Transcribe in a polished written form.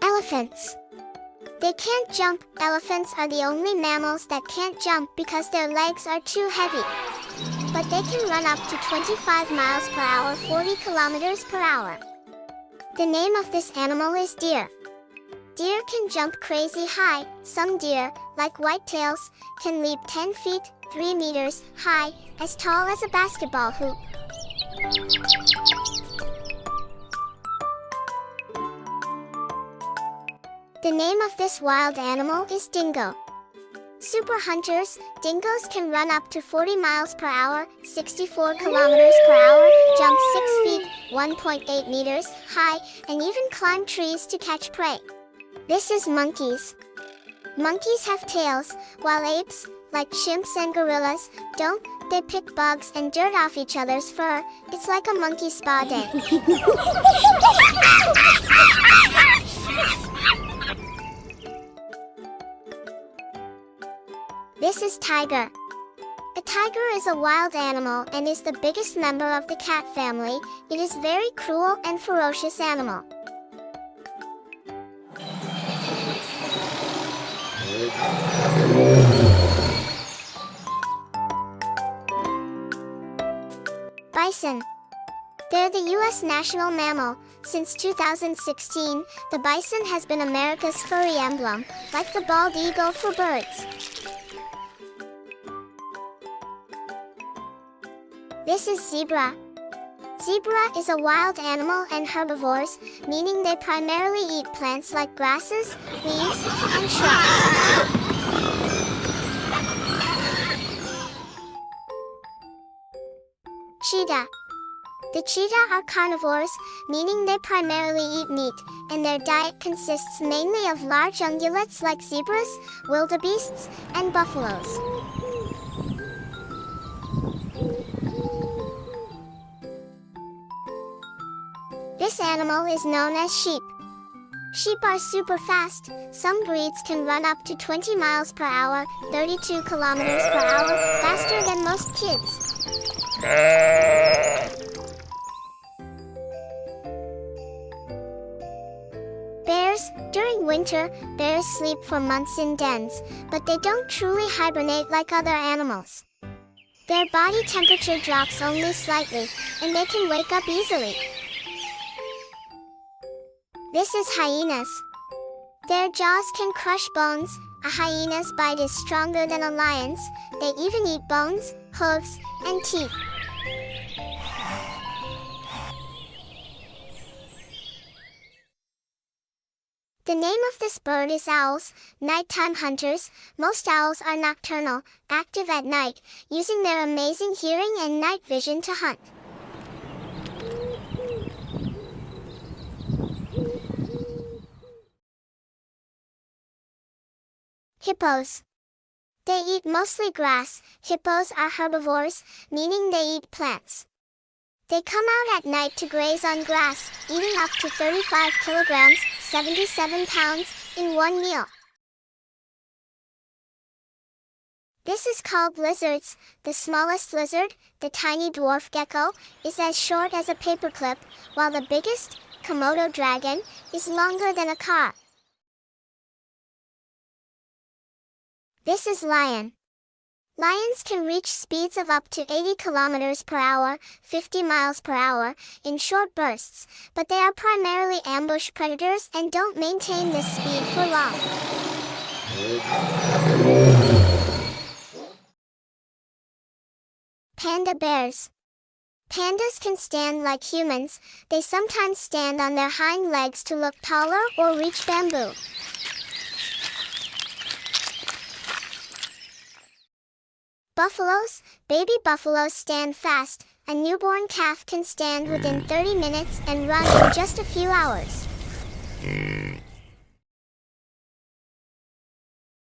Elephants. They can't jump. Elephants are the only mammals that can't jump because their legs are too heavy. But they can run up to 25 miles per hour, 40 kilometers per hour. The name of this animal is deer. Deer can jump crazy high. Some deer, like whitetails, can leap 10 feet, 3 meters, high, as tall as a basketball hoop. The name of this wild animal is dingo. Super hunters, dingoes can run up to 40 miles per hour, 64 kilometers per hour, jump 6 feet, 1.8 meters, high, and even climb trees to catch prey. This is monkeys. Monkeys have tails, while apes, like chimps and gorillas, don't. They pick bugs and dirt off each other's fur. It's like a monkey spa day. This is tiger. A tiger is a wild animal and is the biggest member of the cat family. It is very cruel and ferocious animal. Bison. They're the U.S. national mammal. Since 2016, the bison has been America's furry emblem, like the bald eagle for birds. This is zebra. Zebra is a wild animal and herbivores, meaning they primarily eat plants like grasses, leaves, and shrubs. Cheetah. The cheetah are carnivores, meaning they primarily eat meat, and their diet consists mainly of large ungulates like zebras, wildebeests, and buffaloes. This animal is known as sheep. Sheep are super fast. Some breeds can run up to 20 miles per hour, 32 kilometers per hour, faster than most kids. Bears. During winter, bears sleep for months in dens, but they don't truly hibernate like other animals. Their body temperature drops only slightly, and they can wake up easily. This is hyenas. Their jaws can crush bones. A hyena's bite is stronger than a lion's. They even eat bones, hooves, and teeth. The name of this bird is owls, nighttime hunters. Most owls are nocturnal, active at night, using their amazing hearing and night vision to hunt. Hippos. They eat mostly grass. Hippos are herbivores, meaning they eat plants. They come out at night to graze on grass, eating up to 35 kilograms, 77 pounds, in one meal. This is called lizards. The smallest lizard, the tiny dwarf gecko, is as short as a paperclip, while the biggest, Komodo dragon, is longer than a car. This is lion. Lions can reach speeds of up to 80 kilometers per hour, 50 miles per hour, in short bursts, but they are primarily ambush predators and don't maintain this speed for long. Panda bears. Pandas can stand like humans. They sometimes stand on their hind legs to look taller or reach bamboo. Buffaloes. Baby buffaloes stand fast. A newborn calf can stand within 30 minutes and run in just a few hours.